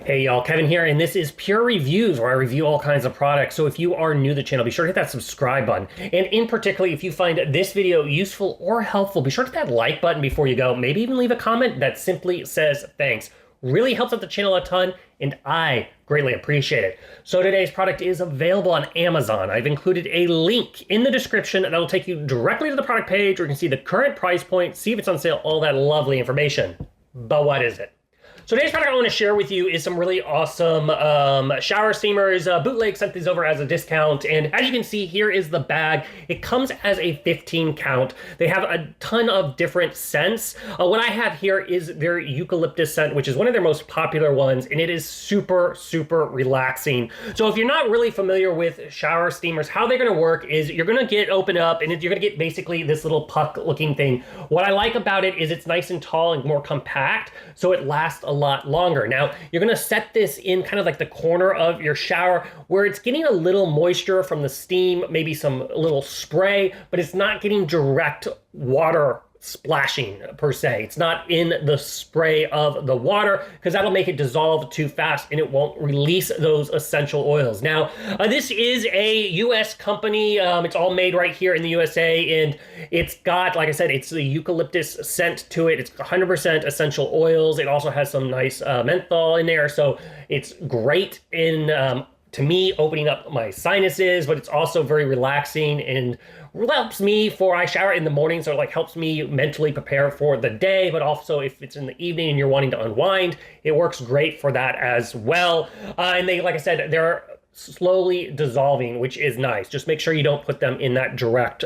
Hey y'all, Kevin here, and this is Pure Reviews, where I review all kinds of products. So if you are new to the channel, be sure to hit that subscribe button. And in particular, if you find this video useful or helpful, be sure to hit that like button before you go. Maybe even leave a comment that simply says thanks. Really helps out the channel a ton, and I greatly appreciate it. So today's product is available on Amazon. I've included a link in the description that will take you directly to the product page where you can see the current price point, see if it's on sale, all that lovely information. But what is it? So today's product I want to share with you is some really awesome shower steamers. Bootleg sent these over as a discount, and as you can see, here is the bag. It comes as a 15 count. They have a ton of different scents. What I have here is their Eucalyptus scent, which is one of their most popular ones, and it is super, super relaxing. So if you're not really familiar with shower steamers, how they're going to work is you're going to open up, and you're going to get basically this little puck-looking thing. What I like about it is it's nice and tall and more compact, so it lasts a lot longer. Now, you're gonna set this in kind of like the corner of your shower where it's getting a little moisture from the steam, maybe some little spray, but it's not getting direct water splashing per se. It's not in the spray of the water because that'll make it dissolve too fast and it won't release those essential oils. Now, this is a US company. It's all made right here in the USA, and it's got, like I said, it's the eucalyptus scent to it. It's 100% essential oils. It also has some nice menthol in there, so it's great in to me, opening up my sinuses, but it's also very relaxing and helps me for I shower in the morning, so it like helps me mentally prepare for the day, but also if it's in the evening and you're wanting to unwind, it works great for that as well. And they, like I said, they're slowly dissolving, which is nice. Just make sure you don't put them in that direct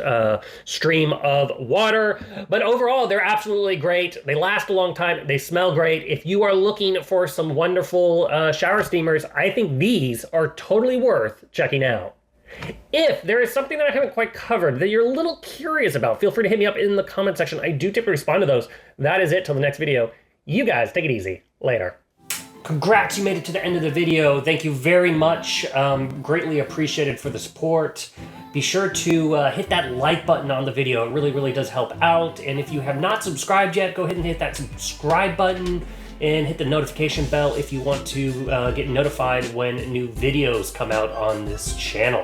stream of water. But overall, they're absolutely great. They last a long time. They smell great. If you are looking for some wonderful shower steamers, I think these are totally worth checking out. If there is something that I haven't quite covered that you're a little curious about, feel free to hit me up in the comment section. I do typically respond to those. That is it till the next video. You guys take it easy. Later. Congrats, you made it to the end of the video. Thank you very much. Greatly appreciated for the support. Be sure to hit that like button on the video. It really, really does help out. And if you have not subscribed yet, go ahead and hit that subscribe button and hit the notification bell if you want to get notified when new videos come out on this channel.